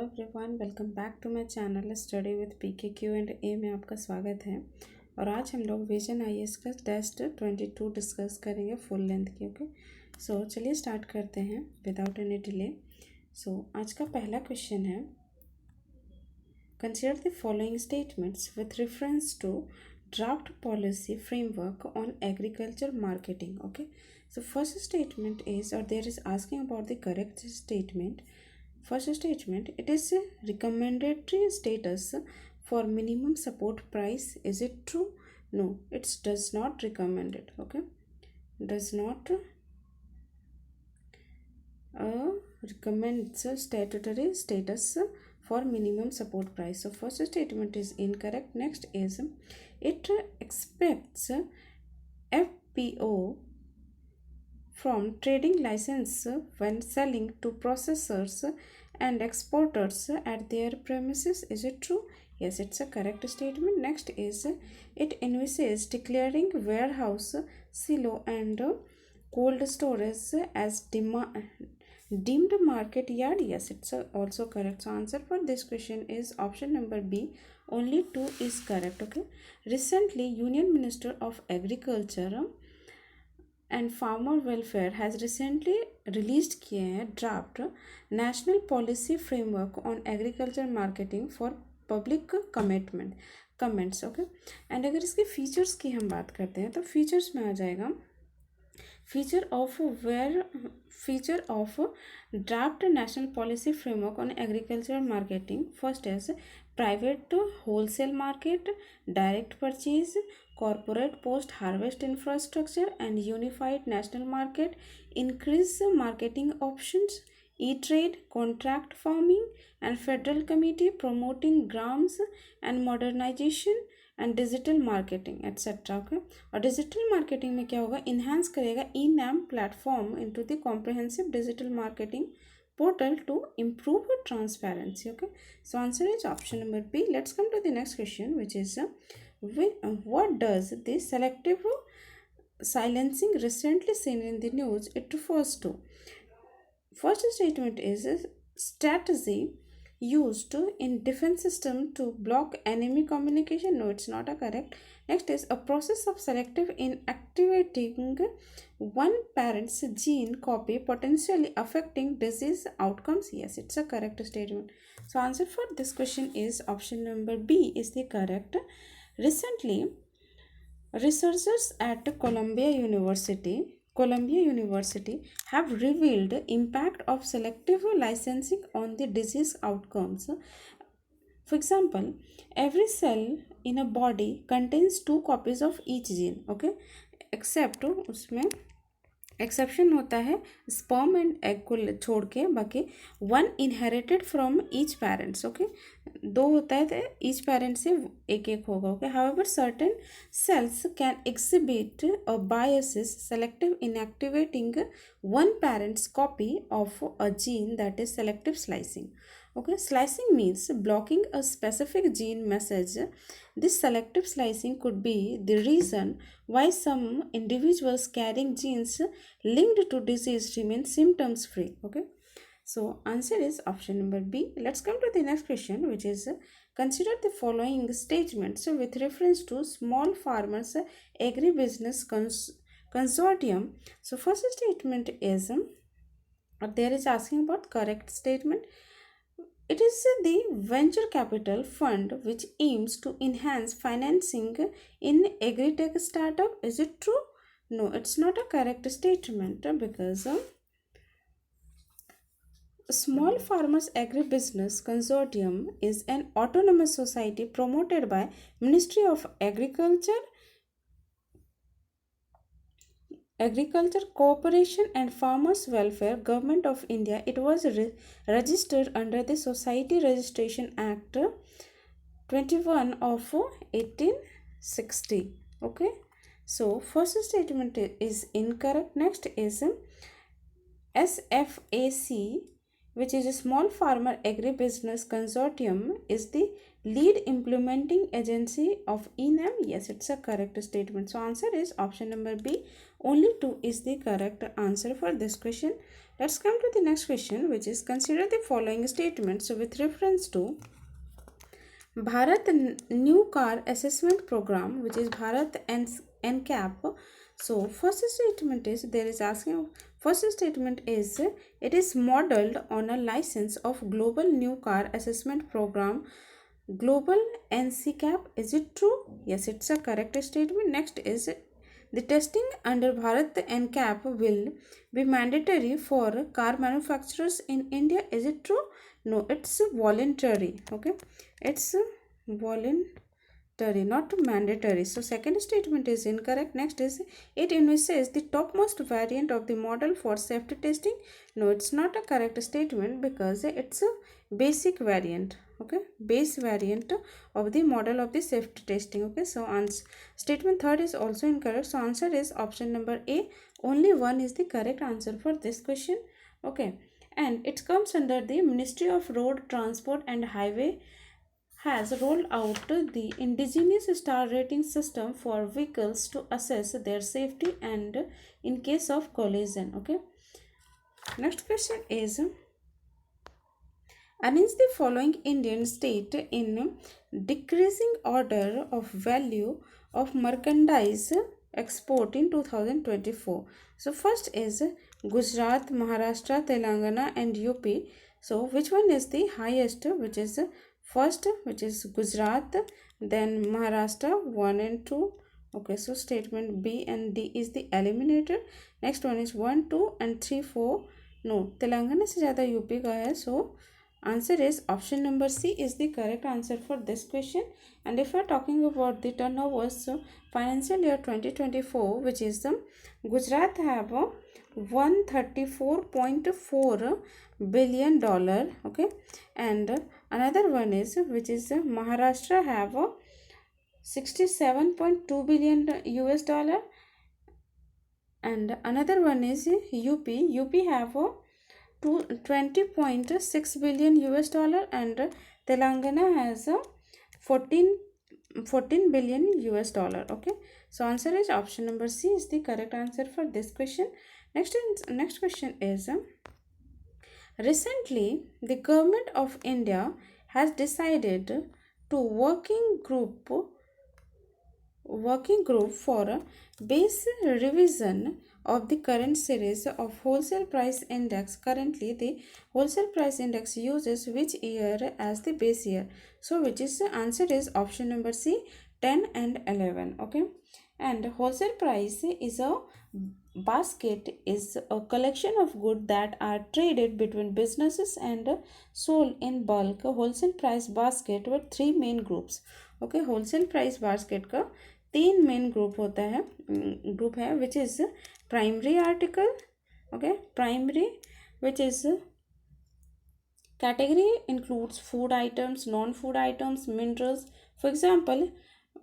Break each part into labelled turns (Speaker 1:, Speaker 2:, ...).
Speaker 1: Everyone, welcome back to my channel study with PKQ&A में आपका स्वागत है। और आज हम लोग विजन IAS का टेस्ट 22 डिस्कस करेंगे फुल लेंथ की। ओके, सो चलिए स्टार्ट करते हैं विदाउट एनी डिले। सो आज का पहला क्वेश्चन है, consider the following statements with reference to draft policy framework on agriculture marketing. Okay, so first statement is, or there is asking about the correct statement. First statement, it is a recommendatory status for minimum support price. Is it true? No, it does not recommend it. Okay, does not recommends a statutory status for minimum support price. So first statement is incorrect. Next is, it expects FPO from trading license when selling to processors and exporters at their premises. Is it true? Yes, it's a correct statement. Next is, it envisages declaring warehouse, silo and cold storage as deemed market yard. Yes, it's also correct. So answer for this question is option number B. Only 2 is correct. Okay, recently Union Minister of Agriculture and farmer welfare has recently release किए हैं draft national policy framework on agriculture marketing for public comments. Okay, and अगर इसके features की हम बात करते हैं तो फीचर्स में आ जाएगा feature of draft national policy framework on agriculture marketing. First is private wholesale market, direct purchase, corporate post harvest infrastructure and unified national market, increase marketing options, e-trade, contract farming and federal committee promoting grams and modernization and digital marketing etc. Okay, और digital marketing में क्या होगा, enhance करेगा e-NAM platform into the comprehensive digital marketing portal to improve transparency. Okay, so answer is option number B. Let's come to the next question, which is what does the selective silencing recently seen in the news it refers to? First statement is a strategy used in defense system to block enemy communication. No, it's not a correct. Next is a process of selective inactivating one parent's gene copy potentially affecting disease outcomes. Yes, it's a correct statement. So answer for this question is option number B is the correct. Recently, researchers at Columbia University have revealed impact of selective licensing on the disease outcomes. For example, every cell in a body contains 2 copies of each gene. Okay, except उसमें exception होता है sperm and egg को छोड़ के, बाकी 1 inherited from each parents. Okay, 2 होता है each parent से एक होगा। Okay, however certain cells can exhibit a biases selective inactivating 1 parents copy of a gene, that is selective slicing. Okay, slicing means blocking a specific gene message. This selective slicing could be the reason why some individuals carrying genes linked to disease remain symptoms free. Okay, so answer is option number B. Let's come to the next question, which is consider the following statements with reference to small farmers agribusiness consortium. So first statement is, there is asking about correct statement. It is the venture capital fund which aims to enhance financing in agri-tech startup. Is it true? No, it's not a correct statement because Small Farmers Agribusiness Consortium is an autonomous society promoted by Ministry of Agriculture, Cooperation and Farmers Welfare, Government of India. It was registered under the Society Registration Act 21 of 1860. Okay, so first statement is incorrect. Next is SFAC, which is a Small Farmer Agribusiness Consortium, is the lead implementing agency of e-NAM. Yes, it's a correct statement. So answer is option number B. Only 2 is the correct answer for this question. Let's come to the next question, which is consider the following statements with reference to Bharat New Car Assessment Program, which is Bharat NCAP. So first statement is there is asking. First statement is it is modeled on a license of Global New Car Assessment Program, Global NCAP. Is it true? Yes, it's a correct statement. Next is the testing under Bharat NCAP will be mandatory for car manufacturers in India. Is it true? No, it's voluntary. Okay, it's voluntary, not mandatory. So second statement is incorrect. Next is it envisages the topmost variant of the model for safety testing. No, it's not a correct statement because it's a basic variant. Okay, base variant of the model of the safety testing. Okay, so statement third is also incorrect. So answer is option number A. Only one is the correct answer for this question. Okay, and it comes under the Ministry of Road Transport and Highway has rolled out the indigenous star rating system for vehicles to assess their safety and in case of collision. Okay, next question is arrange the following Indian state in decreasing order of value of merchandise export in 2024. So first is Gujarat, Maharashtra, Telangana and UP. So which one is the highest? Which is first, which is Gujarat, then Maharashtra 1 and 2. Okay, so statement B and D is the eliminated. Next one is 1, 2 and 3, 4. No, Telangana से ज़्यादा UP का है. So answer is option number C is the correct answer for this question. And if we are talking about the turnovers, so financial year 2024, which is the Gujarat have a $134.4 billion. Okay, and another one is which is Maharashtra have a 67.2 billion US dollar, and another one is UP have a 20.6 billion US dollar, and Telangana has a 14 billion US dollar. Okay, so answer is option number C is the correct answer for this question. Next question is recently the government of India has decided to working group for a base revision of the current series of wholesale price index. Currently the wholesale price index uses which year as the base year? So which is the answer is option number C, 10 and 11. Okay, and wholesale price is a basket, is a collection of goods that are traded between businesses and sold in bulk. Wholesale price basket with three main groups. Okay, wholesale price basket का तीन main group होता है, group है which is primary article. Okay, primary which is category includes food items, non-food items, minerals, for example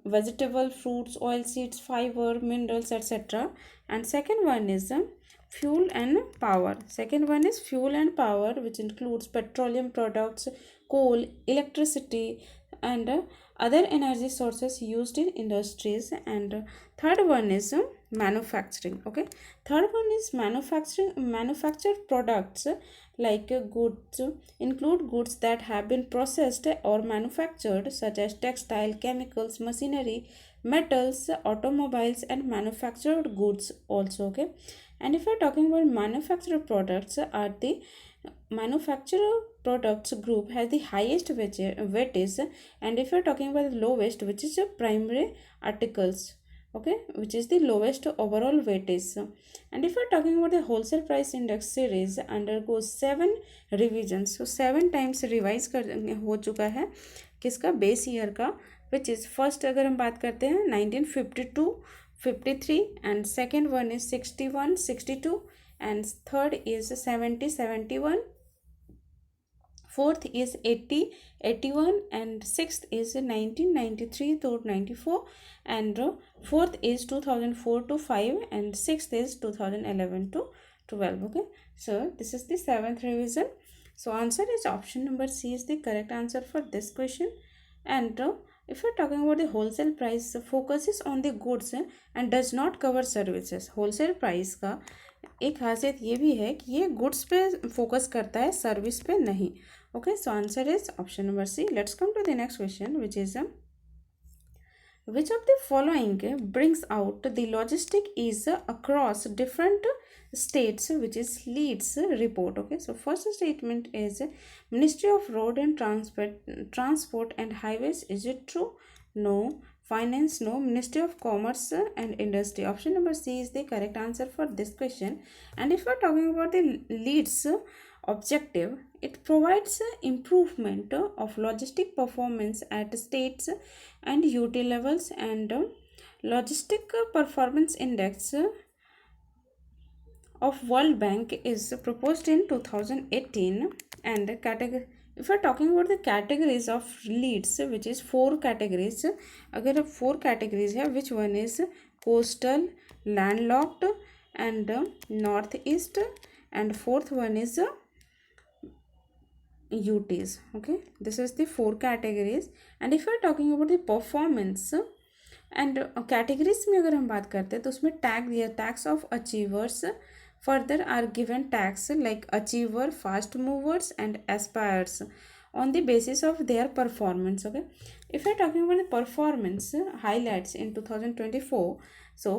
Speaker 1: vegetable, fruits, oil seeds, fiber, minerals, etc. And second one is fuel and power. Second one is fuel and power, which includes petroleum products, coal, electricity, and other energy sources used in industries. And third one is manufacturing. Okay, third one is manufactured products like goods include goods that have been processed or manufactured, such as textile, chemicals, machinery, metals, automobiles, and manufactured goods also. Okay, and if you're talking about manufactured products, are the manufacturer products group has the highest weightage, and if you're talking about the lowest, which is primary articles. Okay, which is the lowest overall weightage. And if you're talking about the wholesale price index series undergoes 7 revisions. So 7 times revise कर हो चुका है किसका, base year का, which is first अगर हम बात करते हैं 1952, 53, and second one is 61, 62, and third is 70, 71, fourth is 80, 81, and sixth is 1993 to 94, and fourth is 2004 to 5, and sixth is 2011 to 12. Okay, so this is the 7th revision. So answer is option number C is the correct answer for this question. And If you're talking about the wholesale price, focuses on the goods and does not cover services. wholesale price का एक खासियत ये भी है कि ये goods पे focus करता है, सर्विस पे नहीं. Okay, so answer is option number C. Let's come to the next question which is which of the following brings out the logistic is across different states, which is leads report. Okay, so first statement is Ministry of Road and Transport and Highways. Is it true? No. Finance? No. Ministry of Commerce and Industry. Option number C is the correct answer for this question. And if we are talking about the leads objective, it provides improvement of logistic performance at states and UT levels, and logistic performance index of World Bank is proposed in 2018. And category, if we are talking about the categories of leads, which is 4 categories, अगर 4 categories है, which one is coastal, landlocked and northeast, and fourth one is UTs. Okay, this is the 4 categories. And if you are talking about the performance and categories में अगर हम बात करते हैं तो उसमें टैग दिया, tags of achievers further are given tags like achiever, fast movers and aspirers on the basis of their performance. Okay, if we are talking about the performance highlights in 2024, so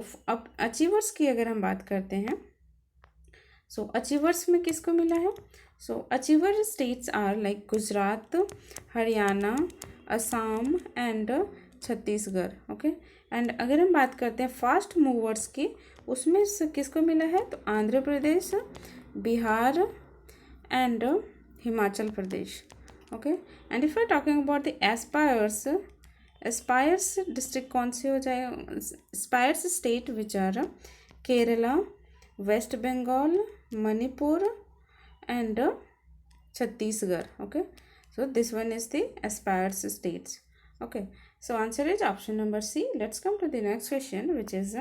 Speaker 1: achievers की अगर हम बात करते हैं, so achievers में किसको मिला है? So achiever states are like Gujarat, Haryana, Assam and Chhattisgarh. Okay, and अगर हम बात करते हैं फास्ट मूवर्स की, उसमें किसको मिला है? तो Andhra Pradesh, Bihar and Himachal Pradesh. Okay, and if you are talking about the aspires, aspires district कौन से हो जाए? Aspires state which are Kerala, West Bengal, Manipur and Chhattisgarh. Okay, so this one is the aspires states. Okay, so answer is option number C. Let's come to the next question, which is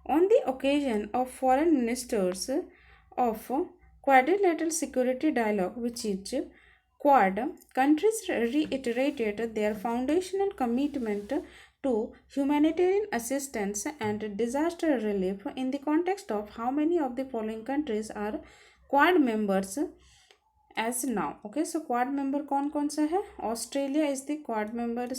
Speaker 1: on the occasion of foreign ministers of quadrilateral security dialogue, which is Quad, countries reiterated their foundational commitment to humanitarian assistance and disaster relief. In the context of how many of the following countries are Quad members as now? Okay, so Quad member कौन कौन सा है? Australia is the Quad member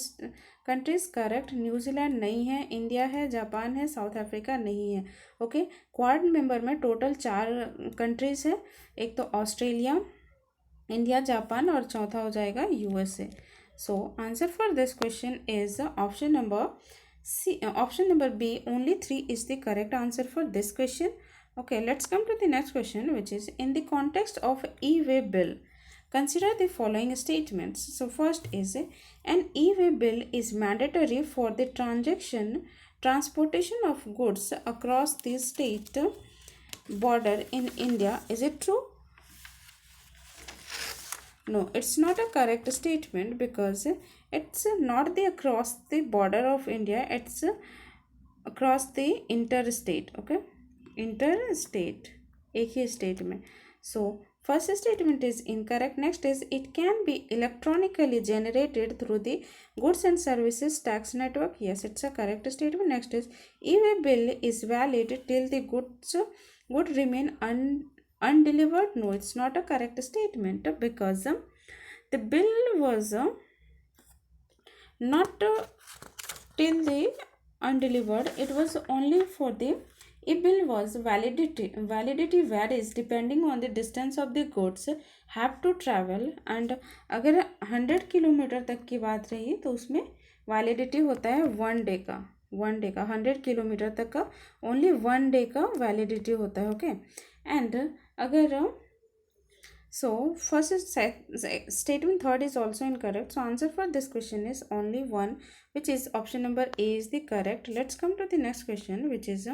Speaker 1: countries, correct. New Zealand नहीं है, India है, Japan है, south Africa नहीं है. ओके, क्वाड मेंबर में टोटल 4 कंट्रीज है, एक तो ऑस्ट्रेलिया, इंडिया, जापान और चौथा हो जाएगा USA. So answer for this question is option number C. Option number B, only 3 is the correct answer for this question. Okay, let's come to the next question, which is in the context of e-way bill, consider the following statements. So first is an e-way bill is mandatory for the transportation of goods across the state border in India. Is it true? No, it's not a correct statement because it's not the across the border of India, it's across the interstate. Okay, interstate, एक ही state में. सो first statement is incorrect. Next is it can be electronically generated through the goods and services tax network. Yes, it's a correct statement. Next is e-way bill is valid till the good remain undelivered. No, it's not a correct statement because the bill was not till the undelivered. It was only for the e-bill was validity varies depending on the distance of the goods have to travel. and अगर 100 kilometre तक की बात रही तो उसमें validity होता है 1 day का. 100 किलोमीटर तक का ओनली 1 डे का वैलिडिटी होता है. ओके, एंड अगर so first statement third is also incorrect. So answer for this question is only 1, which is option number A is the correct. Let's come to the next question, which is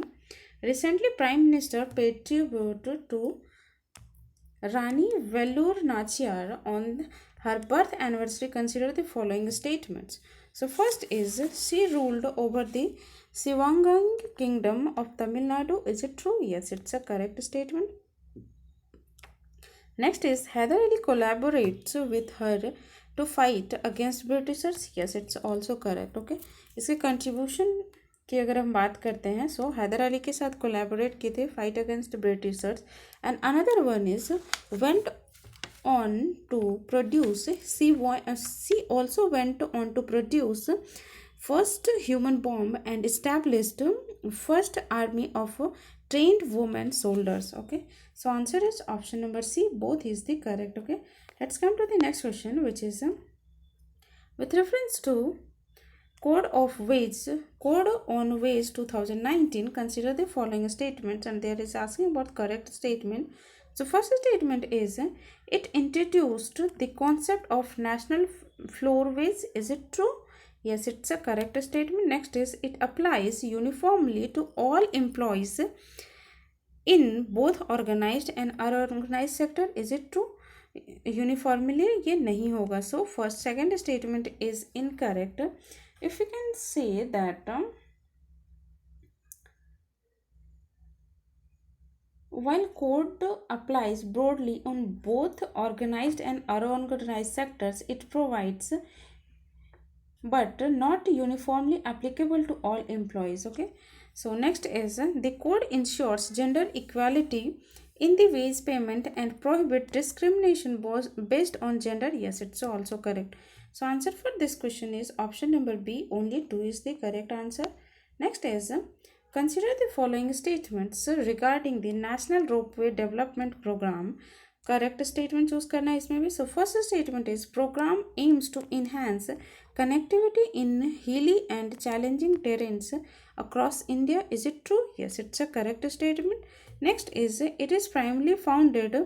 Speaker 1: recently Prime Minister paid tribute to Rani Vellore Nachiyar on her birth anniversary. Consider the following statements. So first is she ruled over the Sivangang Kingdom of Tamil Nadu. Is it true? Yes, it's a correct statement. Next is Heather Ali collaborates with her to fight against Britishers. Yes, it's also correct. Okay, इसके contribution की अगर हम बात करते हैं, सो हैदर अली के साथ collaborate किए थे fight against Britishers. And another one is went on to produce she also went on to produce first human bomb and established first army of trained women soldiers. Okay, so answer is option number C, both is the correct. Okay, let's come to the next question, which is with reference to Code of Wage, Code on Wage 2019, consider the following statements, and there is asking about correct statement. So first statement is it introduced the concept of national floor wage. Is it true? Yes, it's a correct statement. Next is it applies uniformly to all employees in both organized and unorganized sector. Is it true? Uniformly ये नहीं होगा. So first second statement is incorrect. If we can say that while code applies broadly on both organized and unorganized sectors, it provides but not uniformly applicable to all employees. Okay, so next is the code ensures gender equality in the wage payment and prohibit discrimination based on gender. Yes, it's also correct. So answer for this question is option number B, only 2 is the correct answer. Next is consider the following statements regarding the National Ropeway Development Program. Correct statement choose करना है इसमें भी. So first statement is program aims to enhance connectivity in hilly and challenging terrains across India. Is it true? Yes, it's a correct statement. Next is it is primarily funded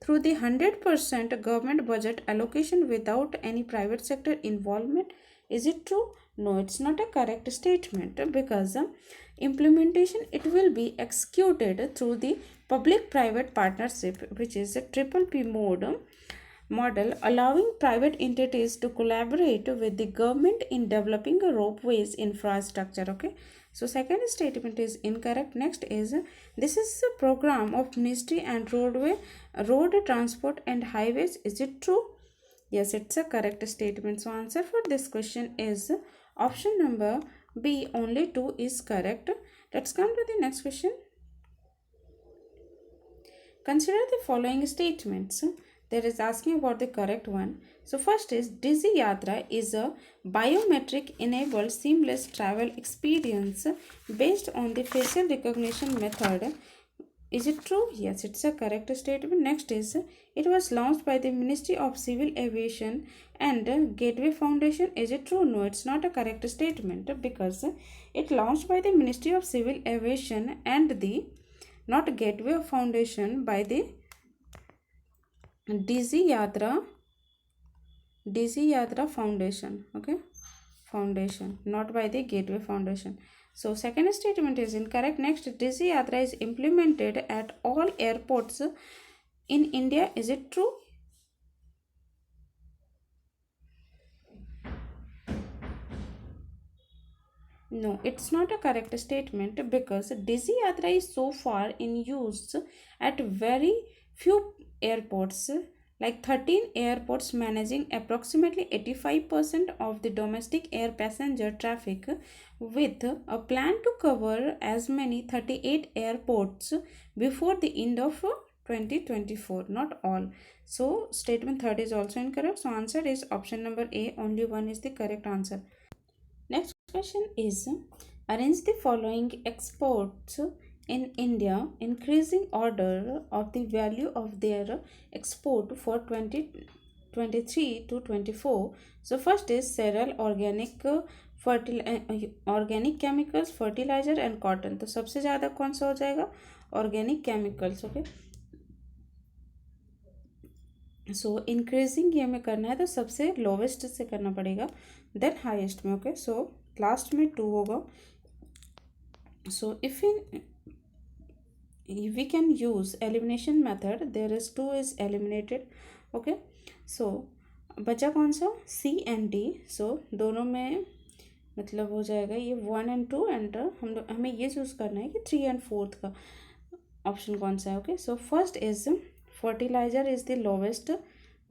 Speaker 1: through the 100% government budget allocation without any private sector involvement. Is it true? No, it's not a correct statement because implementation it will be executed through the public private partnership, which is a triple P model allowing private entities to collaborate with the government in developing a ropeways infrastructure. Okay, so second statement is incorrect. Next is this is a program of ministry and road transport and highways. Is it true? Yes, it's a correct statement. So answer for this question is option number B, only 2 is correct. Let's come to the next question. Consider the following statements. There is asking about the correct one. So first is Dizzy Yatra is a biometric enabled seamless travel experience based on the facial recognition method. Is it true? Yes, it's a correct statement. Next is it was launched by the Ministry of Civil Aviation and Gateway Foundation. Is it true? No, it's not a correct statement because it launched by the Ministry of Civil Aviation and the not Gateway Foundation by the Dizzy Yatra Foundation. Okay, foundation, not by the Gateway Foundation. So second statement is incorrect. Next, Dizzy Yatra is implemented at all airports in India. Is it true? No, it's not a correct statement because Dizzy Yatra is so far in use at very few airports, like 13 airports managing approximately 85% of the domestic air passenger traffic, with a plan to cover as many 38 airports before the end of 2024, not all. So statement third is also incorrect. So answer is option number A, only 1 is the correct answer. Next question is arrange the following exports in India, increasing order of the value of their export for 2023 to 24. So first is cereal, organic chemicals, fertilizer and cotton. तो सबसे ज़्यादा कौन सा हो जाएगा? Organic chemicals. Okay, सो increasing ये हमें करना है तो सबसे लोवेस्ट से करना पड़ेगा देन हाईएस्ट में. ओके, सो लास्ट में 2 होगा. So if we can use elimination method, there is 2 is eliminated. okay, so बचा कौन सा? C and D. so दोनों में मतलब हो जाएगा ये 1 and 2 एंड हमें ये चूज़ करना है कि 3 and 4 का ऑप्शन कौन सा है. Okay, so first fertilizer is the lowest.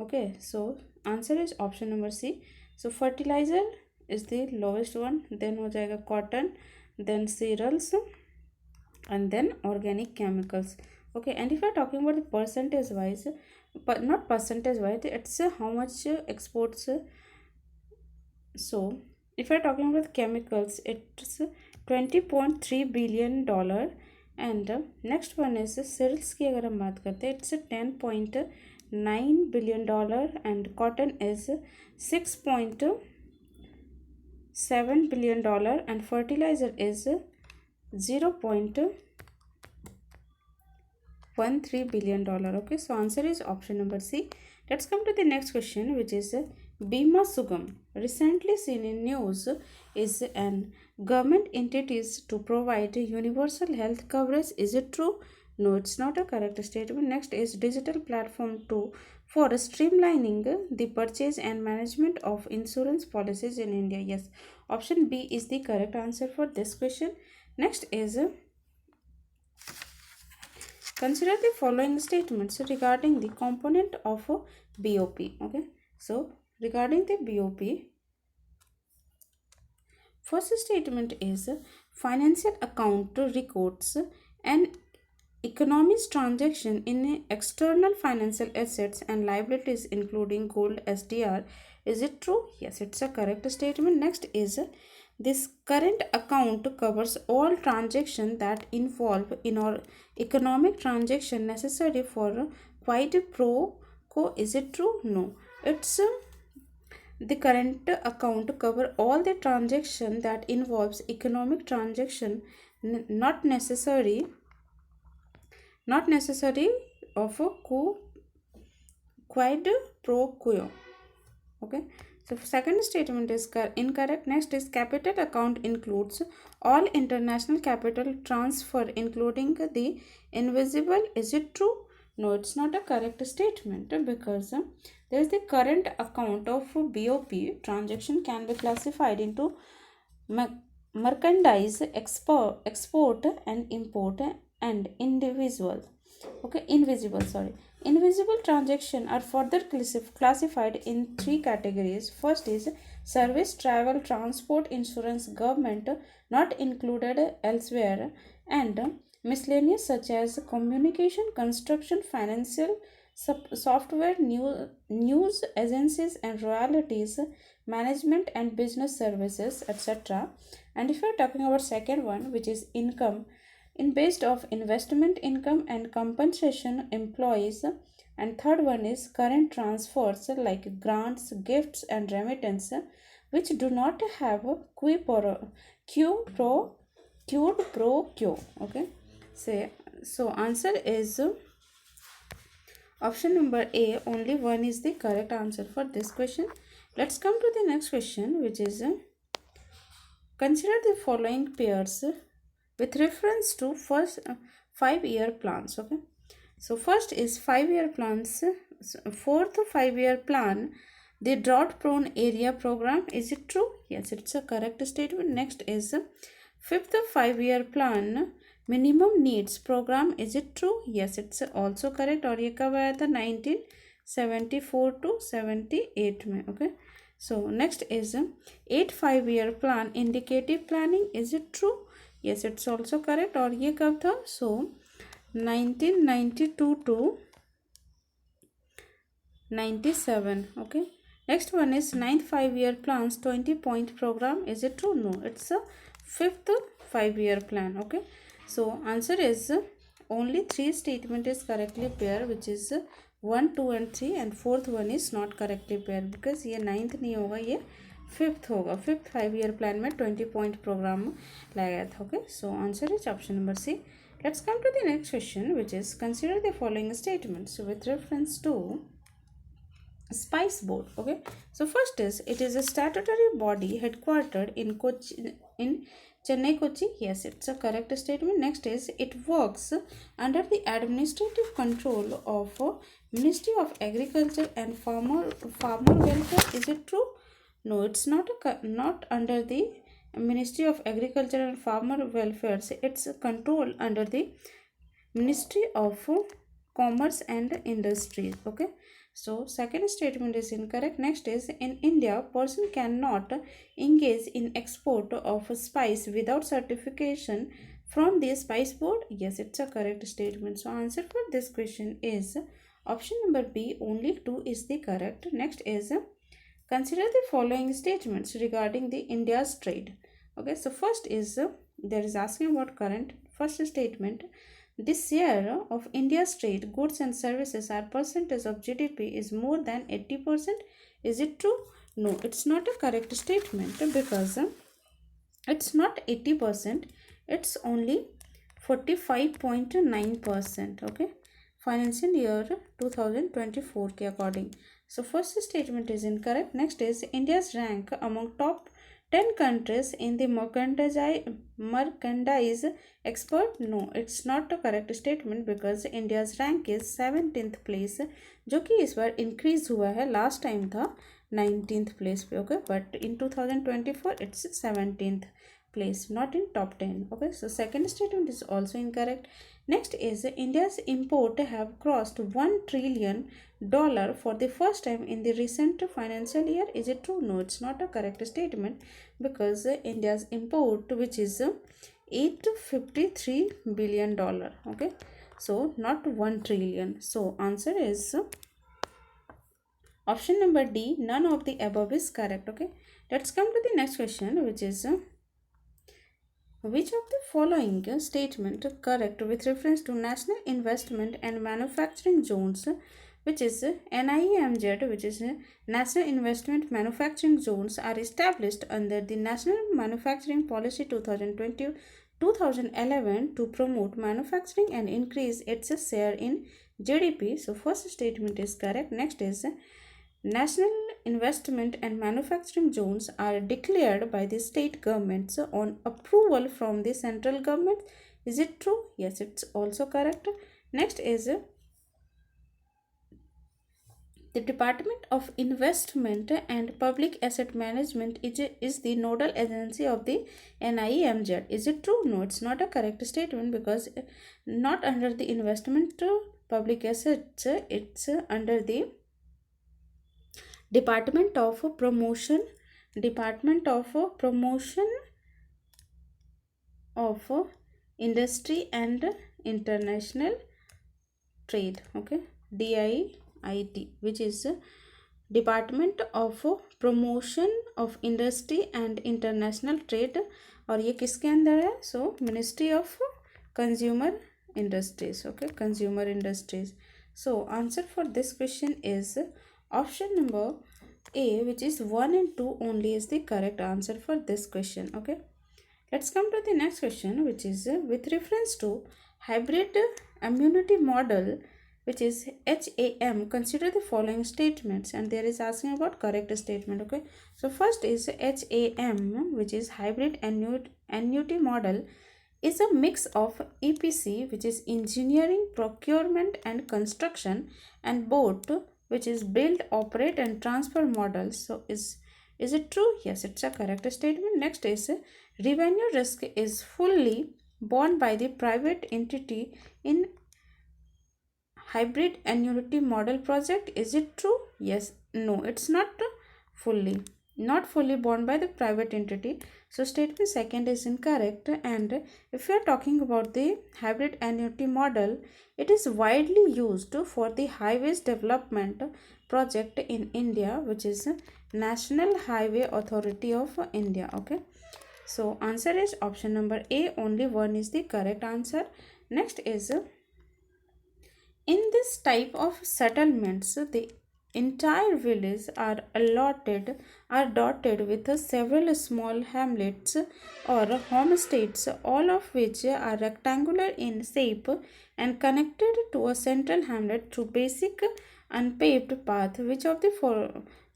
Speaker 1: Okay, so answer is option number C. So fertilizer is the lowest one, then हो जाएगा cotton, then cereals, and then organic chemicals. Okay, and if you're talking about the percentage wise, but not percentage wise, it's how much exports. So if you're talking about chemicals, it's $20.3 billion. And next one is cereals की अगर हम बात करते हैं, it's $10.9 billion, and cotton is $6.7 billion, and fertilizer is $0.13 billion. Okay, so answer is option number C. Let's come to the next question, which is Bima Sugam. Recently seen in news is an government entities to provide universal health coverage. Is it true? No, it's not a correct statement. Next is digital platform for streamlining the purchase and management of insurance policies in India. Yes, option B is the correct answer for this question. Next is consider the following statements regarding the component of a BOP. Okay, so regarding the BOP, first statement is financial account records an economist transaction in external financial assets and liabilities including gold SDR. Is it true? Yes, it's a correct statement. Next is this current account covers all transactions that involve in or economic transaction necessary for quid pro quo. Is it true? No, it's the current account cover all the transaction that involves economic transaction, not necessary of a quid pro quo. Okay, so second statement is incorrect. Next is capital account includes all international capital transfer including the invisible. Is it true? No, it's not a correct statement, because there is the current account of BOP transaction can be classified into merchandise export and import and invisible transaction are further classified in three categories. First is service, travel, transport, insurance, government not included elsewhere, and miscellaneous such as communication, construction, financial, software, news agencies and royalties, management and business services, etc. And if you're talking about second one, which is income in based of investment income and compensation employees, and third one is current transfers like grants, gifts and remittance, which do not have quid pro quo. Okay, so answer is option number A. Only one is the correct answer for this question. Let's come to the next question, which is consider the following pairs with reference to first 5-year plans. Okay, so first is 5-year plans. Fourth 5-year plan, the drought prone area program. Is it true? Yes, it's a correct statement. Next is fifth 5-year plan, minimum needs program. Is it true? Yes, it's also correct. और ये कब आया था? 1974 to 78 में. Okay, so next is 8 5-year plan, indicative planning. Is it true? Yes, it's also correct. और ये कब था? So 1992 to 97. Okay, next one is 9th 5-year plans, 20-point program. Is it true? No, it's a 5th 5-year plan. Okay, so answer is only 3 statement is correctly paired, which is 1, 2 and 3, and fourth one is not correctly paired because ये 9th नहीं होगा, ये 5th होगा. 5th 5-year plan में 20-point program लाया गया था. Okay, so answer is option number C. Let's come to the next question, which is consider the following statements with reference to Spice Board. Okay, so first is it is a statutory body headquartered in Chennai, Kochi. Yes, it's a correct statement. Next is it works under the administrative control of Ministry of Agriculture and Farmer Welfare. Is it true? No, it's not under the Ministry of Agriculture and Farmer Welfare. It's control under the Ministry of commerce and industries. Okay, so second statement is incorrect. Next is, in India, person cannot engage in export of spice without certification from the spice board. Yes, it's a correct statement. So answer for this question is option number B. Only 2 is the correct. Next is, consider the following statements regarding the India's trade. Okay, so first is, there is asking about current. First statement, the share of India's trade, goods and services are percentage of GDP is more than 80%. Is it true? No, it's not a correct statement, because it's not 80%, it's only 45.9%. Okay, financial year 2024 के according. So first statement is incorrect. Next is, India's rank among top 10 countries in the merchandise export. No, it's not a correct statement, because India's rank is 17th place, जो कि इस बार increase हुआ है. Last time था 19th place पे. Okay, but in 2024 it's 17th place, not in top 10. Okay, so second statement is also incorrect. Next is, India's import have crossed $1 trillion for the first time in the recent financial year. Is it true? No, it's not a correct statement, because India's import, which is $853 billion. Okay, so not 1 trillion. So answer is option number D. None of the above is correct. Okay, let's come to the next question, which is, which of the following statement correct with reference to National Investment and Manufacturing Zones, which is NIMZ, which is National Investment Manufacturing Zones, are established under the National Manufacturing Policy 2011 to promote manufacturing and increase its share in GDP. So first statement is correct. Next is, National investment and manufacturing zones are declared by the state governments on approval from the central government. Is it true? Yes, it's also correct. Next is, the Department of Investment and Public Asset Management is the nodal agency of the NIMZ. Is it true? No, it's not a correct statement, because not under the investment public assets, it's under the Department of Promotion of Industry and International Trade. Okay, DIIT, which is Department of Promotion of Industry and International Trade. और ये किसके अंदर है? So Ministry of Consumer Industries. Okay, Consumer Industries. So answer for this question is option number A, which is 1 and 2 only is the correct answer for this question. Okay, let's come to the next question, which is with reference to hybrid immunity model, which is HAM. Consider the following statements, and there is asking about correct statement. Okay, so first is HAM, which is hybrid annuity model, is a mix of EPC, which is engineering, procurement and construction, and BOT, which is build, operate and transfer models. So is it true? Yes, it's a correct statement. Next is, revenue risk is fully borne by the private entity in hybrid annuity model project. Is it true? Yes. No, it's not fully borne by the private entity. So statement second is incorrect. And if we are talking about the hybrid annuity model, it is widely used for the highways development project in India, which is National Highway Authority of India. Okay, so answer is option number A. Only 1 is the correct answer. Next is, in this type of settlements, the entire village are dotted with several small hamlets or homesteads, all of which are rectangular in shape and connected to a central hamlet through basic unpaved path. Which of the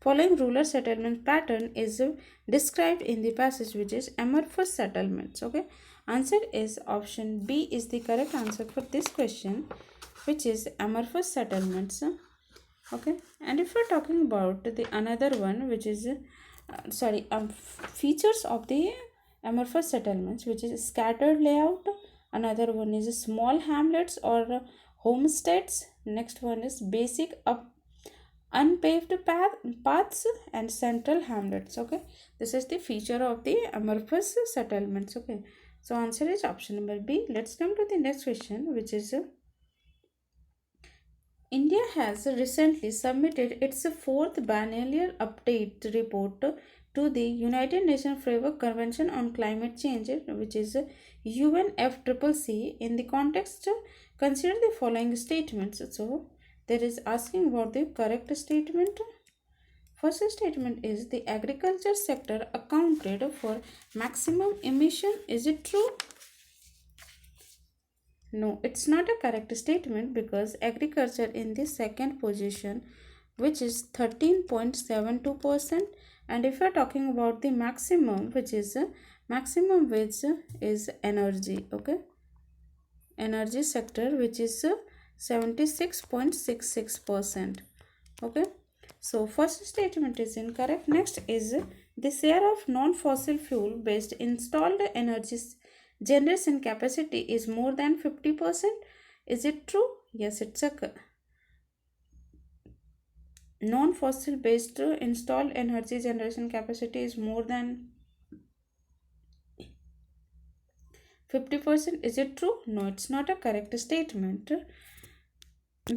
Speaker 1: following rural settlement pattern is described in the passage, which is amorphous settlements? Okay, answer is option B is the correct answer for this question, which is amorphous settlements. Okay, and if we're talking about the another one, which is features of the amorphous settlements, which is scattered layout, another one is small hamlets or homesteads. Next one is basic unpaved paths and central hamlets. Okay, this is the feature of the amorphous settlements. Okay, so answer is option number B. Let's come to the next question, which is India has recently submitted its fourth biennial update report to the United Nations Framework Convention on Climate Change, which is UNFCCC. In the context, consider the following statements. So, there is asking about the correct statement. First statement is the agriculture sector accounted for maximum emission. Is it true? No, it's not a correct statement because agriculture in the second position, which is 13.72%. And if you're talking about the maximum, which is maximum, which is energy. Okay, energy sector, which is 76.66%. Okay, so first statement is incorrect. Next is the share of non-fossil fuel based installed energy generation capacity is more than 50%. Is it true? Yes, it's a non-fossil based installed energy generation capacity is more than 50%. Is it true? No, it's not a correct statement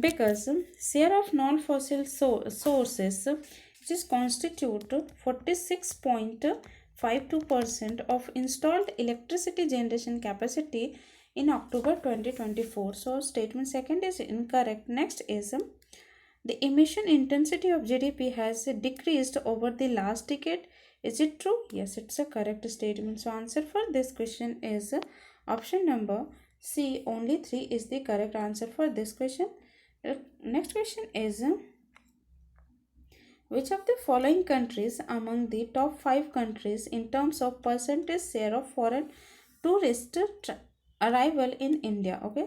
Speaker 1: because share of non-fossil sources which is constitute 46.52% of installed electricity generation capacity in October 2024. So statement second is incorrect. Next is the emission intensity of GDP has decreased over the last decade. Is it true? Yes, it's a correct statement. So answer for this question is option number C. Only 3 is the correct answer for this question. Next question is which of the following countries among the top 5 countries in terms of percentage share of foreign tourist arrival in India? Okay,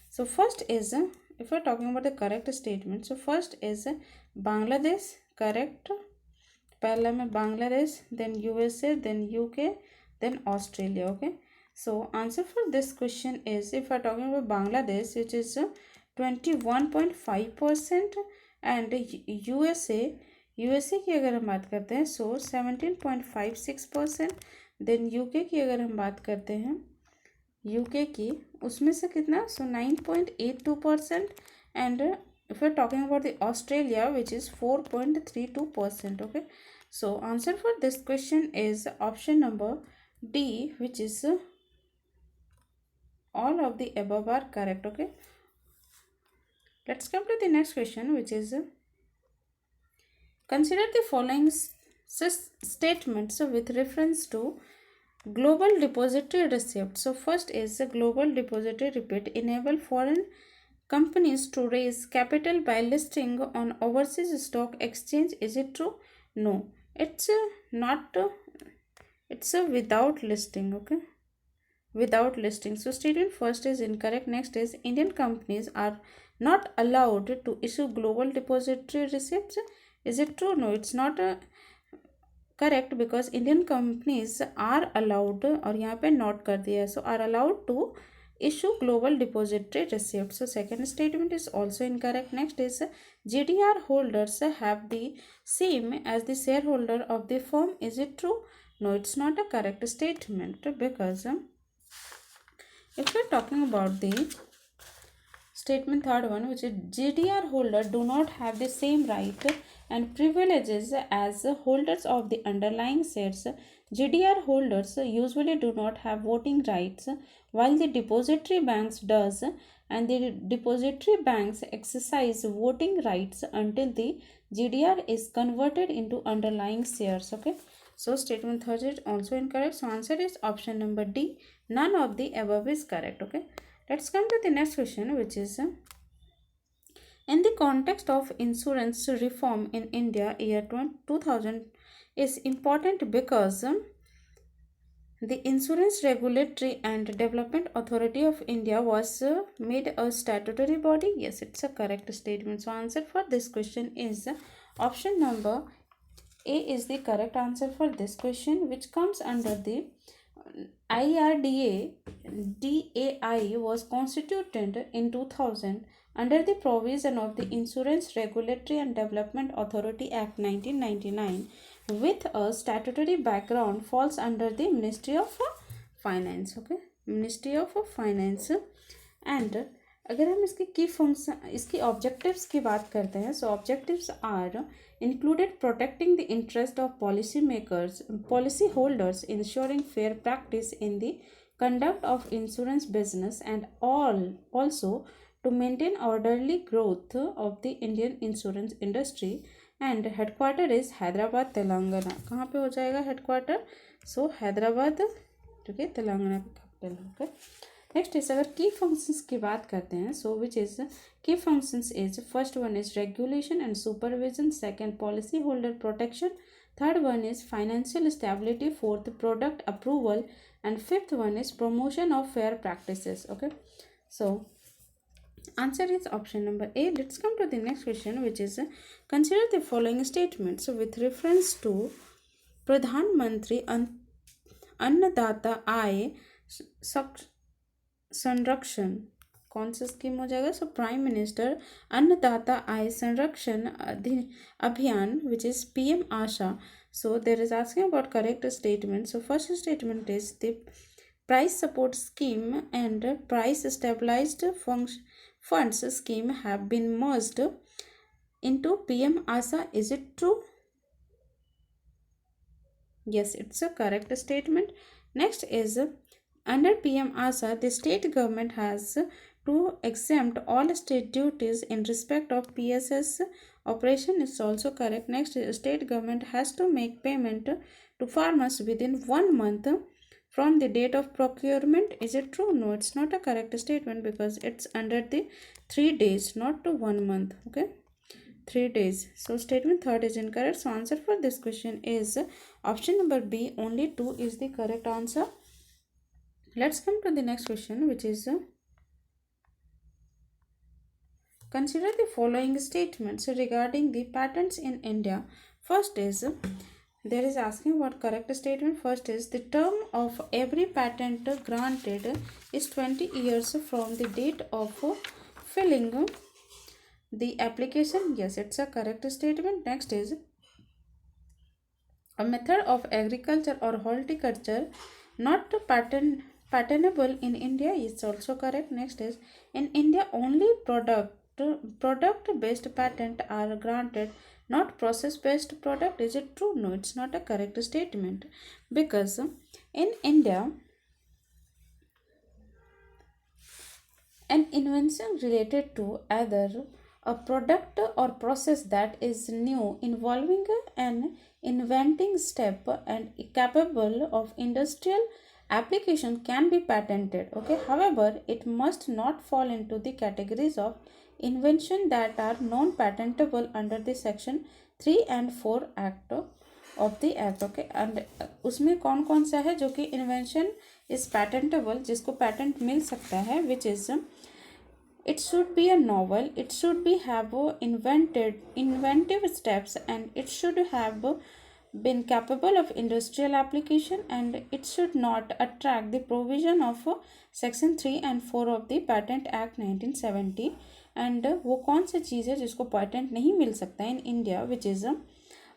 Speaker 1: so first is if we're talking about the correct statement, so first is Bangladesh. Correct. पहला में Bangladesh, then USA, then UK, then Australia. Okay, so answer for this question is if we're talking about Bangladesh, which is 21.5%, and USA की अगर हम बात करते हैं सो 17.56%. Then UK की अगर हम बात करते हैं UK की उसमें से कितना सो 9.82%. And if we're talking about the Australia, which is 4.32%. Okay, so answer for this question is option number D, which is all of the above are correct. Okay, let's come to the next question, which is consider the following statements with reference to global depository receipt. So first is a global depository receipt enable foreign companies to raise capital by listing on overseas stock exchange. Is it true? No, it's not. It's a without listing. Okay, without listing. So statement first is incorrect. Next is Indian companies are not allowed to issue global depository receipts. Is it true? No, it's not correct because Indian companies are allowed और यहाँ पे not कर दिया है, so are allowed to issue global depository receipts. So second statement is also incorrect. Next is GDR holders have the same as the shareholder of the firm. Is it true? No, it's not a correct statement because if we're talking about the statement third one, which is GDR holder do not have the same right and privileges as holders of the underlying shares. GDR holders usually do not have voting rights while the depository banks does, and the depository banks exercise voting rights until the GDR is converted into underlying shares. Okay, so statement third is also incorrect. So answer is option number D. None of the above is correct. Okay, let's come to the next question, which is in the context of insurance reform in India, year 2000 is important because the Insurance Regulatory and Development Authority of India was made a statutory body. Yes, it's a correct statement. So answer for this question is option number A is the correct answer for this question, which comes under the IRDA DAI was constituted in 2000 under the provision of the Insurance Regulatory and Development Authority Act 1999 with a statutory background falls under the Ministry of Finance. Okay, Ministry of Finance. And अगर हम इसके की function इसकी objectives की बात करते हैं so objectives are included protecting the interest of policy holders, ensuring fair practice in the conduct of insurance business, and also to maintain orderly growth of the Indian insurance industry. And headquarter is Hyderabad, Telangana. कहाँ पे हो जाएगा headquarter? सो हैदराबाद, ठीक है, तेलंगाना की capital. Okay, next is अगर की functions की बात करते हैं सो विच इज की functions is first one is regulation and supervision, second policy holder protection, third one is financial stability, fourth product approval, and fifth one is promotion of fair practices. Okay, so answer is option number A. Let's come to the next question, which is consider the following statements with reference to Pradhan Mantri Annadata Aay संरक्षण. कौन सा scheme हो जाएगा? So prime minister अन्नदाता Aay Sanrakshan Abhiyan which is PM AASHA. So there is asking about correct statement. So first statement is the price support scheme and price stabilised funds scheme have been merged into PM AASHA. Is it true? Yes, it's a correct statement. Next is under PM ASA, the state government has to exempt all state duties in respect of PSS operation. Is also correct. Next, state government has to make payment to farmers within 1 month from the date of procurement. Is it true? No, it's not a correct statement because it's under the 3 days, not to 1 month. Okay, 3 days. So statement third is incorrect. So answer for this question is option number B. Only 2 is the correct answer. Let's come to the next question, which is consider the following statements regarding the patents in India. First is there is asking what correct statement. First is the term of every patent granted is 20 years from the date of filling the application. Yes, it's a correct statement. Next is a method of agriculture or horticulture not patentable in India. Is also correct. Next is in India only product based patent are granted, not process based product. Is it true? No, it's not a correct statement because in India an invention related to either a product or process that is new involving an inventing step and capable of industrial application can be patented. Okay, however it must not fall into the categories of invention that are non patentable under the section 3 and 4 act of the act. Okay, and उसमें कौन कौन सा है जो कि invention is पैटेंटेबल, जिसको patent मिल सकता है, which is it should be a novel, it should be have inventive steps, and it should have been capable of industrial application, and it should not attract the provision of section 3 and 4 of the Patent Act 1970. and वो कौन सी चीज़ है जिसको patent नहीं मिल सकता in India, which is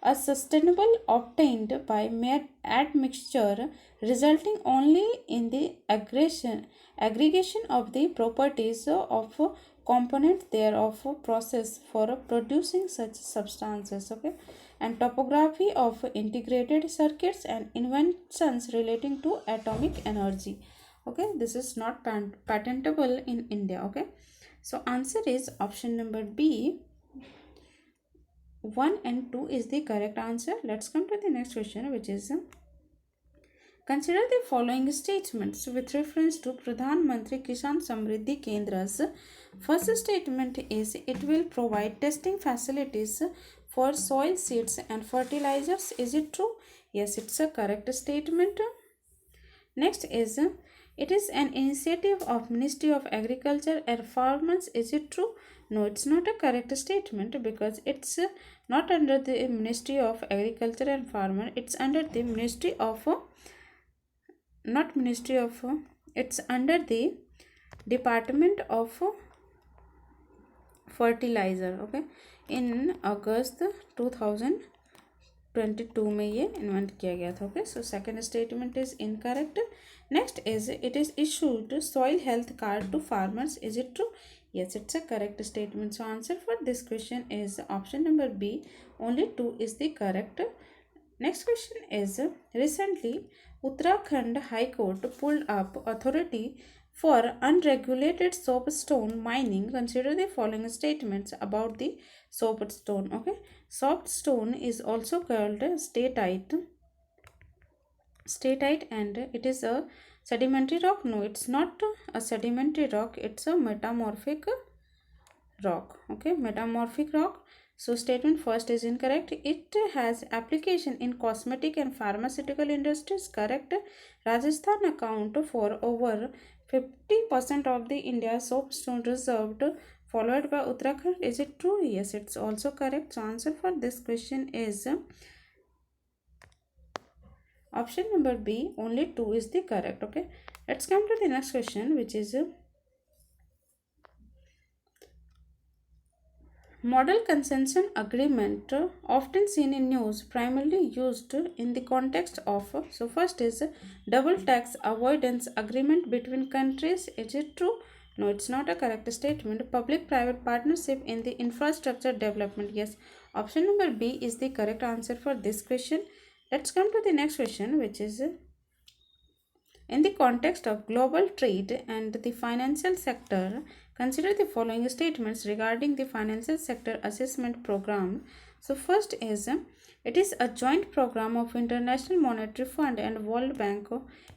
Speaker 1: a sustainable obtained by mere admixture resulting only in the aggregation of the properties of component thereof process for producing such substances. Okay, and topography of integrated circuits and inventions relating to atomic energy. Okay, this is not patentable in India. Okay, so answer is option number B. 1 and 2 is the correct answer. Let's come to the next question, which is consider the following statements with reference to Pradhan Mantri Kisan Samriddhi Kendra's. First statement is it will provide testing facilities for soil seeds and fertilizers. Is it true? Yes, it's a correct statement. Next is it is an initiative of Ministry of Agriculture and Farmers. Is it true? No, it's not a correct statement because it's not under the Ministry of Agriculture and Farmer. It's under the Ministry of not Ministry of, it's under the Department of Fertilizer. Okay, in August 2022 में ये invent किया गया था. Okay, so second statement is incorrect. Next is it is issued soil health card to farmers. Is it true? Yes, it's a correct statement. So answer for this question is option number B. Only 2 is the correct. Next question is recently Uttarakhand High Court pulled up authority for unregulated soapstone mining. Consider the following statements about the soapstone. Okay, soapstone is also called statite and it is a sedimentary rock. No, it's not a sedimentary rock, it's a metamorphic rock. Okay, metamorphic rock. So statement first is incorrect. It has application in cosmetic and pharmaceutical industries. Correct. Rajasthan account for over 50% of the India soapstone reserved, followed by Uttarakhand. Is it true? Yes, it's also correct. So answer for this question is option number B. Only 2 is the correct. Okay, let's come to the next question, which is model concession agreement, often seen in news, primarily used in the context of. So first is double tax avoidance agreement between countries. Is it true? No, it's not a correct statement. Public private partnership in the infrastructure development. Yes, option number B is the correct answer for this question. Let's come to the next question, which is in the context of global trade and the financial sector, consider the following statements regarding the financial sector assessment program. So first is it is a joint program of International Monetary Fund and World Bank.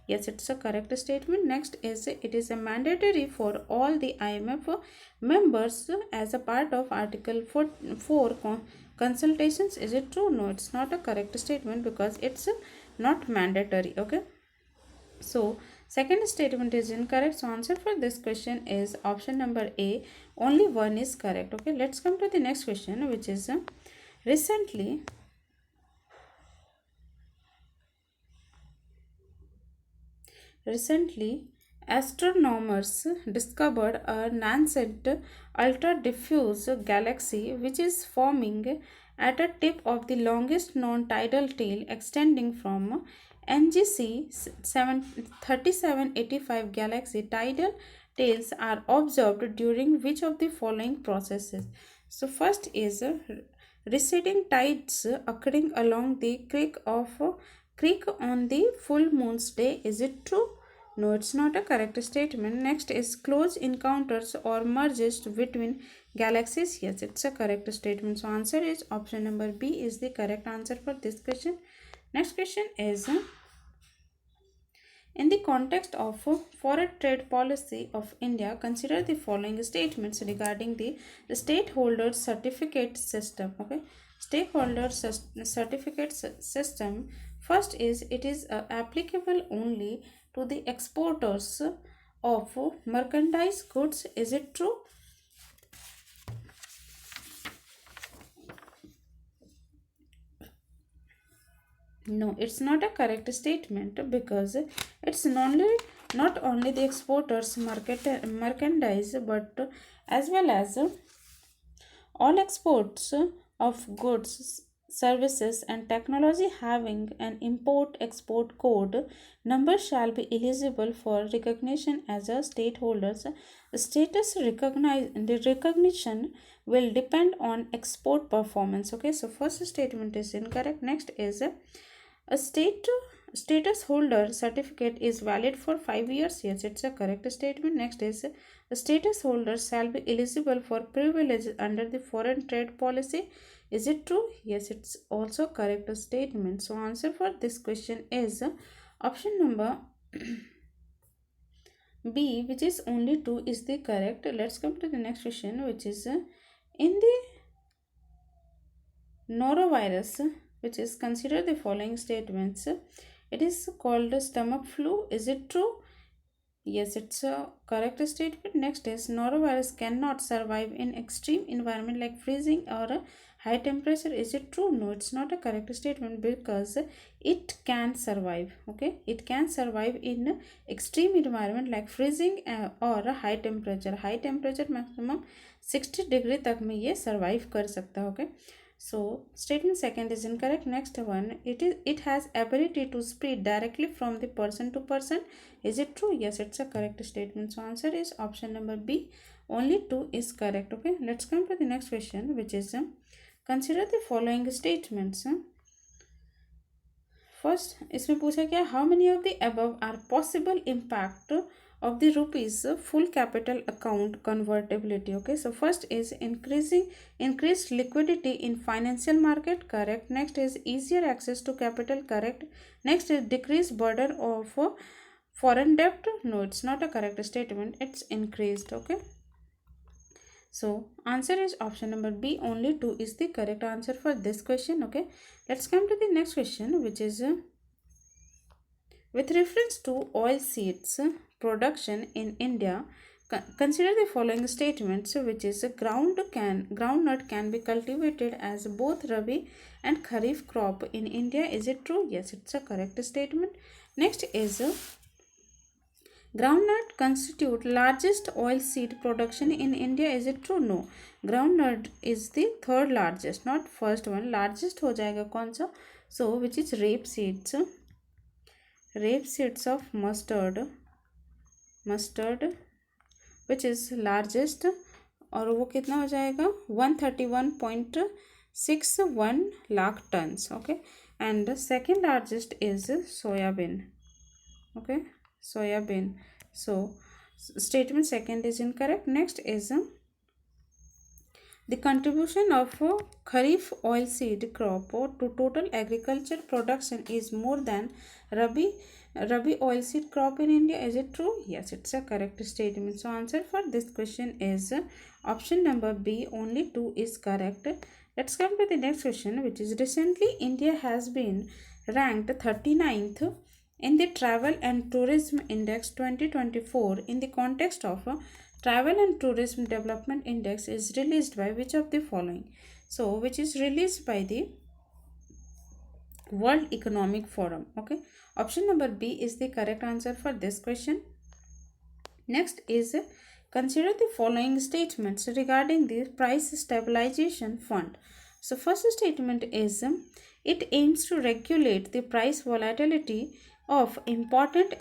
Speaker 1: Yes, it's a correct statement. Next is it is a mandatory for all the IMF members as a part of Article 4 consultations. Is it true? No, it's not a correct statement because it's not mandatory. Okay, so second statement is incorrect. So answer for this question is option number A. Only one is correct. Okay, let's come to the next question, which is recently astronomers discovered a nascent ultra diffuse galaxy which is forming at a tip of the longest known tidal tail extending from NGC 3785 galaxy. Tidal tails are observed during which of the following processes? So first is receding tides occurring along the creek on the full moon's day. Is it true? No, it's not a correct statement. Next is close encounters or merges between galaxies. Yes, it's a correct statement. So answer is option number B is the correct answer for this question. Next question is in the context of foreign trade policy of India, consider the following statements regarding the stakeholder certificate system. Okay, stakeholder certificate system. First is it is applicable only to the exporters of merchandise goods. Is it true? No, it's not a correct statement because it's not only the exporters merchandise but as well as all exports of goods, services and technology having an import export code number shall be eligible for recognition as a stakeholders. Status the recognition will depend on export performance. Okay, so first statement is incorrect. Next is a status holder certificate is valid for 5 years. Yes, it's a correct statement. Next is a status holder shall be eligible for privileges under the foreign trade policy. Is it true? Yes, it's also correct statement. So answer for this question is option number B, which is only 2 is the correct. Let's come to the next question, which is in the norovirus, which is consider the following statements. It is called stomach flu. Is it true? Yes, it's a correct statement. Next is norovirus cannot survive in extreme environment like freezing or high temperature. Is it true? No, it's not a correct statement because it can survive. Okay, it can survive in extreme environment like freezing or a high temperature. High temperature maximum 60 degree तक में ये survive कर सकता है. Okay, so statement second is incorrect. Next one, it has ability to spread directly from the person to person. Is it true? Yes, it's a correct statement. So answer is option number B. Only 2 is correct. Okay, let's come to the next question, which is consider the following statements. First, इसमें पूछा क्या, how many of the above are possible impact of the rupees full capital account convertibility. Okay, so first is increased liquidity in financial market, correct. Next is easier access to capital, correct. Next is decreased burden of foreign debt. No, it's not a correct statement, it's increased. Okay, so answer is option number B. Only 2 is the correct answer for this question. Okay, let's come to the next question, which is with reference to oil seeds production in India, consider the following statements, which is groundnut can be cultivated as both Rabi and Kharif crop in India. Is it true? Yes, it's a correct statement. Next is groundnut constitute largest oil seed production in India. Is it true? No, groundnut is the third largest, not first one. Largest हो जाएगा कौन सा? So which is rape seeds of mustard which is largest, और वो कितना हो जाएगा 131.61 lakh tons. Okay, and second largest is soybean. Okay, soybean. So statement second is incorrect. Next is the contribution of Kharif oilseed crop to total agriculture production is more than Rabi oilseed crop in India. Is it true? Yes, it's a correct statement. So answer for this question is option number B. Only 2 is correct. Let's come to the next question, which is recently India has been ranked 39th in the Travel and Tourism Index 2024 in the context of Travel and Tourism Development Index is released by which of the following? So which is released by the World Economic Forum. Okay, option number B is the correct answer for this question. Next is consider the following statements regarding the Price Stabilization Fund. So first statement is it aims to regulate the price volatility of important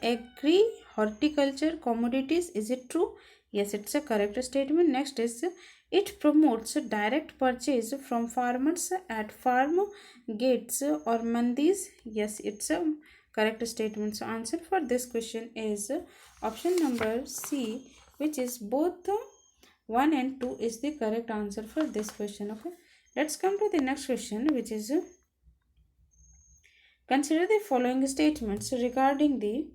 Speaker 1: horticulture commodities. Is it true? Yes, it's a correct statement. Next is it promotes direct purchase from farmers at farm gates or mandis. Yes, it's a correct statement. So answer for this question is option number C, which is both 1 and 2 is the correct answer for this question. Okay, let's come to the next question, which is consider the following statements regarding the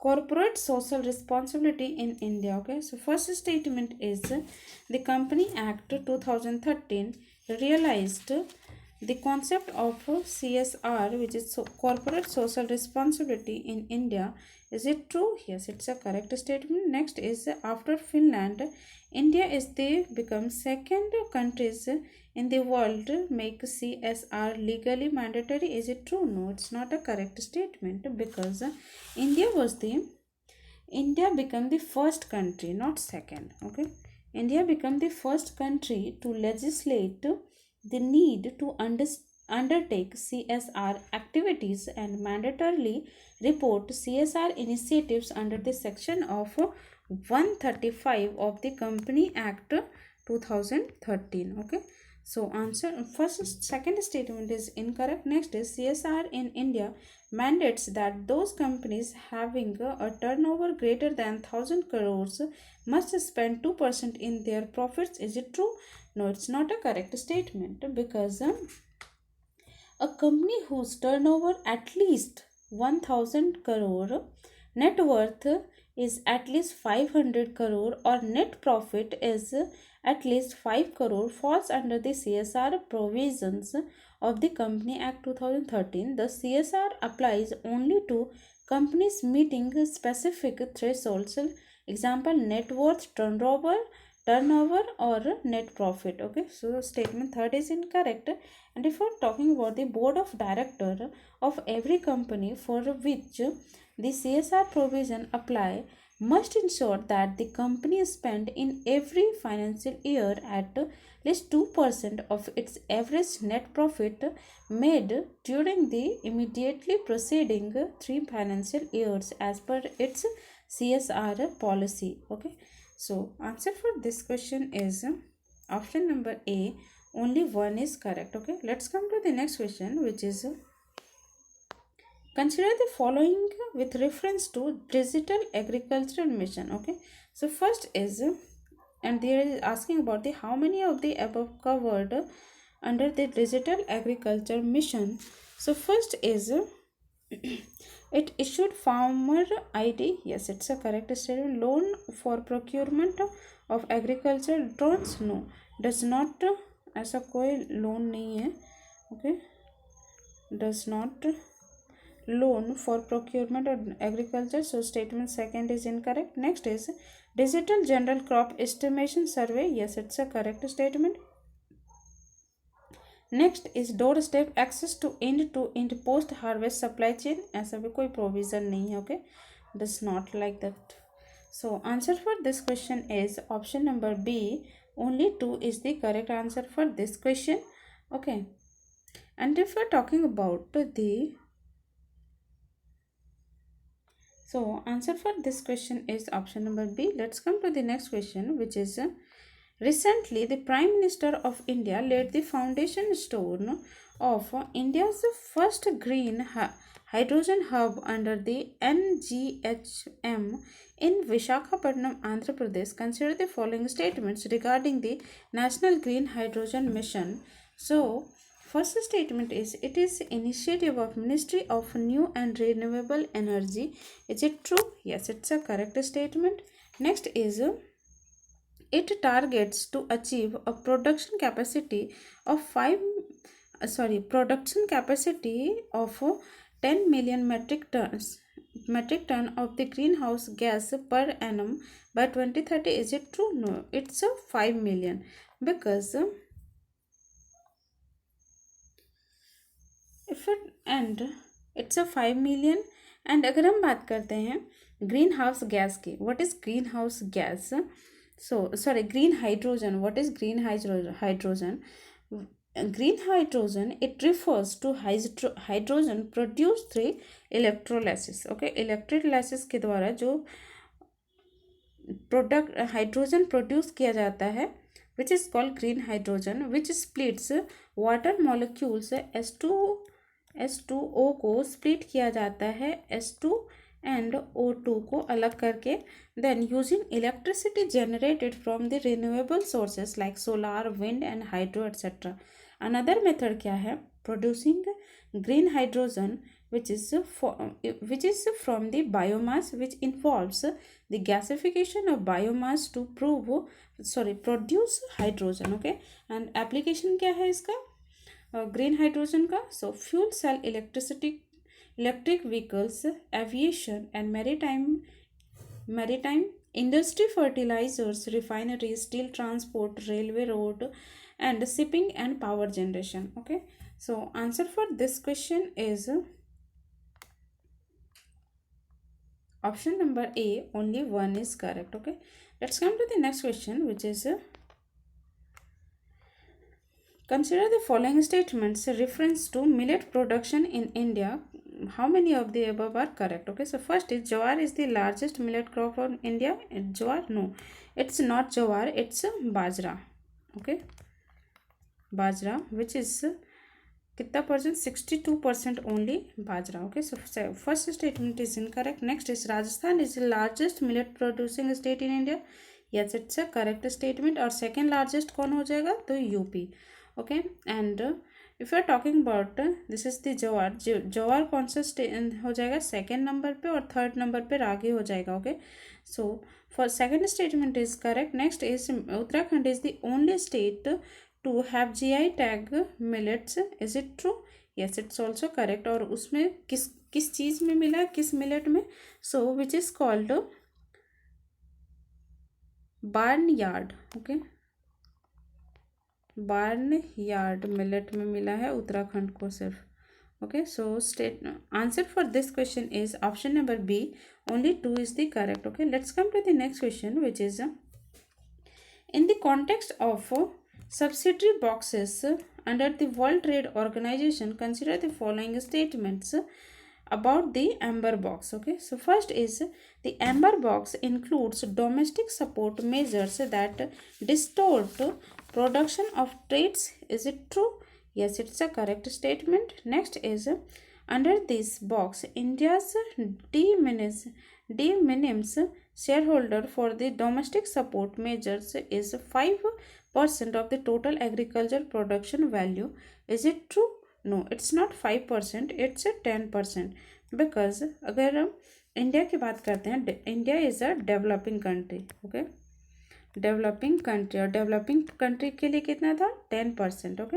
Speaker 1: corporate social responsibility in India. Okay, so first statement is the Company Act 2013 realized the concept of CSR, which is corporate social responsibility in India. Is it true? Yes, it's a correct statement. Next is after Finland, India is the become second countries in the world make CSR legally mandatory. Is it true? No, it's not a correct statement because India became the first country, not second. Okay, India became the first country to legislate the need to undertake CSR activities and mandatorily report CSR initiatives under the section of 135 of the Company Act 2013. Okay, so answer second statement is incorrect. Next is CSR in India mandates that those companies having a turnover greater than 1000 crores must spend 2% in their profits. Is it true? No, it's not a correct statement because a company whose turnover at least 1000 crore, net worth is at least 500 crore or net profit is at least 5 crore falls under the CSR provisions of the Company Act 2013. The CSR applies only to companies meeting specific thresholds. Example, net worth, turnover or net profit. Okay, so statement third is incorrect. And if we're talking about the board of director of every company for which the CSR provision apply must ensure that the company spend in every financial year at least 2% of its average net profit made during the immediately preceding 3 financial years as per its CSR policy. Okay, so answer for this question is option number A. Only one is correct. Okay, let's come to the next question, which is consider the following with reference to digital agricultural mission. Okay, so first is and they are asking about the how many of the above covered under the digital agriculture mission. So first is it issued farmer ID. Yes, it's a correct statement. Loan for procurement of agricultural drones. No, does not. ऐसा कोई loan नहीं है. Okay, does not loan for procurement of agriculture. So statement second is incorrect. Next is digital general crop estimation survey. Yes, it's a correct statement. Next is door step access to and post harvest supply chain. ऐसा भी कोई provision नहीं है. Okay, does not like that. So answer for this question is option number B. Only 2 is the correct answer for this question. Okay, and if you are talking about the so answer for this question is option number B. Let's come to the next question, which is recently the Prime Minister of India laid the foundation stone of India's first green hydrogen hub under the NGHM in Visakhapatnam, Andhra Pradesh. Consider the following statements regarding the National Green Hydrogen Mission. So first statement is it is initiative of Ministry of New and Renewable Energy. Is it true? Yes, it's a correct statement. Next is it targets to achieve a production capacity of 10 million metric ton of the greenhouse gas per annum by 2030. Is it true? No, it's a 5 million because if it and it's a 5 million. And अगर हम बात करते हैं greenhouse gas की, what is greenhouse gas? So sorry, green hydrogen. What is green hydrogen? Green hydrogen it refers to hydrogen produce through electrolysis. Okay, electrolysis के द्वारा जो product hydrogen produce किया जाता है which is called green hydrogen, which splits water molecules H2O को split किया जाता है H2 एंड O2 को अलग करके, then using electricity generated from the renewable sources like solar, wind and hydro etcetera. Another method क्या है? Producing green hydrogen which is from the biomass, which involves the gasification of biomass to produce hydrogen. Okay, and application क्या है इसका green hydrogen का? So fuel cell electric vehicles, aviation and maritime industry, fertilisers, refinery, steel transport, railway, road and shipping and power generation. Okay, so answer for this question is option number A. Only 1 is correct. Okay, let's come to the next question, which is consider the following statements reference to millet production in India. How many of the above are correct? Okay, so first is jawar is the largest millet crop in India. Jawar? No, it's not jawar, it's bajra. Okay, bajra, which is कितना percent? 62% only bajra. Okay, so first statement is incorrect. Next is Rajasthan is the largest millet producing state in India. Yes, it's a correct statement. और second largest कौन हो जाएगा? तो UP. Okay, and if you are talking about this is the jowar. Jowar कौन सा हो जाएगा? Second number पे, और थर्ड नंबर पे रागी हो जाएगा. Okay, so for second statement is correct. Next is Uttarakhand is the only state to have GI tag millets. Is it true? Yes, it's also correct. और उसमें किस चीज़ में मिला, किस मिलेट में? So which is called barnyard, okay, barnyard millet में मिला है उत्तराखंड को सिर्फ। Okay, so state answer for this question is option number B, only 2 is the correct. Okay, let's come to the next question, which is in the context of subsidiary boxes under the World Trade Organization, consider the following statements about the amber box. Okay, so first is the amber box includes domestic support measures that distort production of trades. Is it true? Yes, it's a correct statement. Next is under this box, India's de minimis shareholder for the domestic support measures is 5% of the total agriculture production value. Is it true? No, it's not 5%, it's a 10%. Because अगर हम India की बात करते हैं, India is a developing country. Okay, developing country, और developing country के लिए कितना था? 10%। Okay,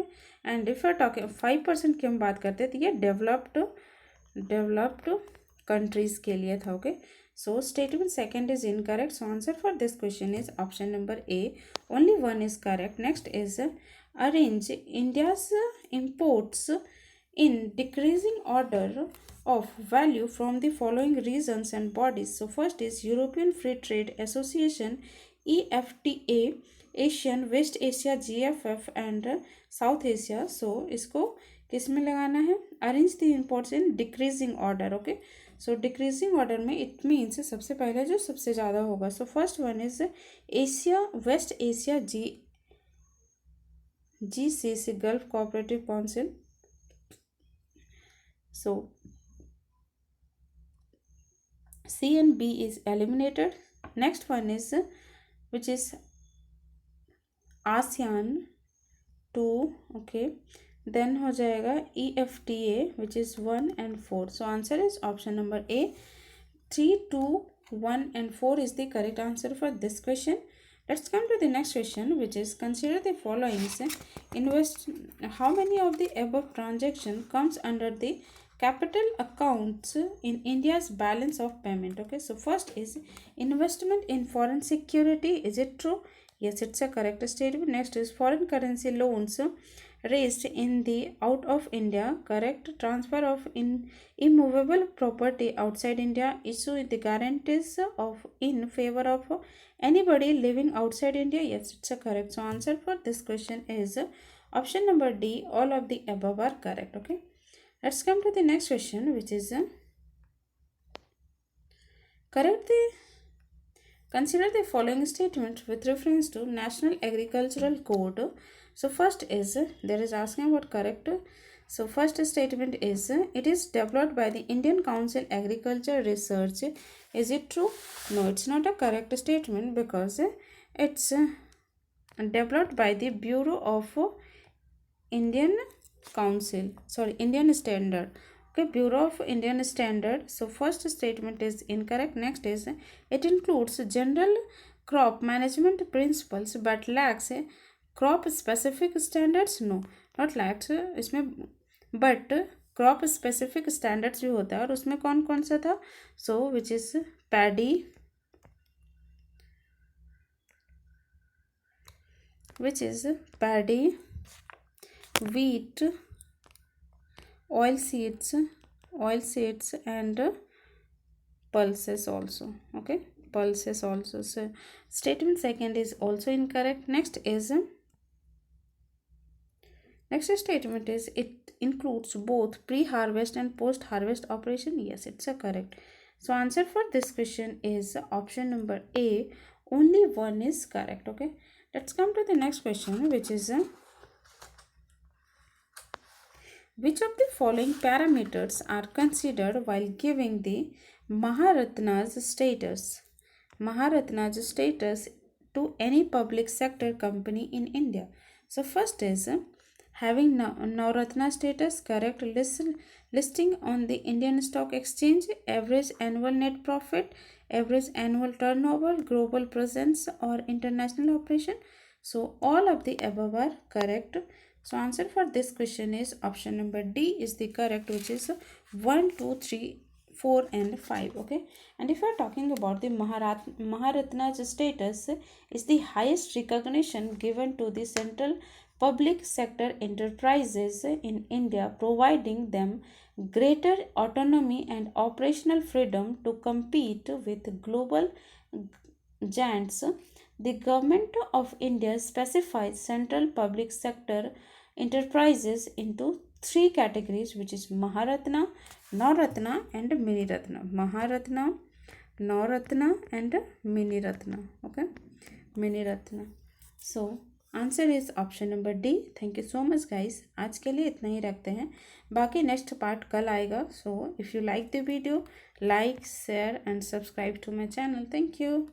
Speaker 1: and if are talking 5% की हम बात करते हैं तो ये डेवलप्ड कंट्रीज के लिए था। Okay, so statement second is incorrect, so answer for this question is option number A, only 1 is correct. Next is arrange India's imports in decreasing order of value from the following reasons and bodies. So first is European Free Trade Association, EFTA, Asian, West Asia, GFF and South Asia. So इसको किस में लगाना है? Arrange the imports in decreasing order. Okay, so decreasing order में it means सबसे पहले जो सबसे ज़्यादा होगा. So first one is Asia, West Asia, GCC, Gulf Cooperative Council. So C and B is eliminated. Next one is which is ASEAN 2. Okay, then हो जाएगा EFTA which is 1 and 4. So answer is option number A. 3, 2, 1 and 4 is the correct answer for this question. Let's come to the next question, which is consider the following. How many of the above transaction comes under the capital accounts in India's balance of payment? Okay, so first is investment in foreign security. Is it true? Yes, it's a correct statement. Next is foreign currency loans raised in the out of India. Correct. Transfer of immovable property outside India. Issue the guarantees of in favor of anybody living outside India. Yes, it's a correct. So answer for this question is option number D. All of the above are correct. Okay, let's come to the next question, which is correct the consider the following statement with reference to National Agricultural Code. So first is there is asking about correct. So first statement is it is developed by the Indian Council Agriculture Research. Is it true? No, it's not a correct statement because it's developed by the Bureau of Indian Indian Standard. Okay, Bureau of Indian Standard. So first statement is incorrect. Next is it includes general crop management principles but lacks crop specific standards. No, not lacks इसमें, but crop specific standards भी होता है, और उसमें कौन कौन सा था? So which is paddy, which is paddy, wheat, oil seeds and pulses also. Okay, pulses also. So statement second is also incorrect. Next statement is it includes both pre-harvest and post-harvest operation. Yes, it's a correct. So answer for this question is option number A. Only 1 is correct. Okay, let's come to the next question, which is which of the following parameters are considered while giving the Maharatna's status to any public sector company in India? So first is having Navratna status. Correct. Listing on the Indian Stock Exchange, average annual net profit, average annual turnover, global presence or international operation. So all of the above are correct. So answer for this question is option number D is the correct, which is 1, 2, 3, 4 and 5. Okay, and if we're talking about the Maharatna's status is the highest recognition given to the central public sector enterprises in India, providing them greater autonomy and operational freedom to compete with global giants. The government of India specifies central public sector enterprises into three categories, which is Maharatna, Navratna and Miniratna. Maharatna, Navratna and Miniratna. Okay, Miniratna. So answer is option number D. Thank you so much guys. आज के लिए इतना ही रखते हैं, बाकी next part कल आएगा. So if you like the video, like share and subscribe to my channel. Thank you.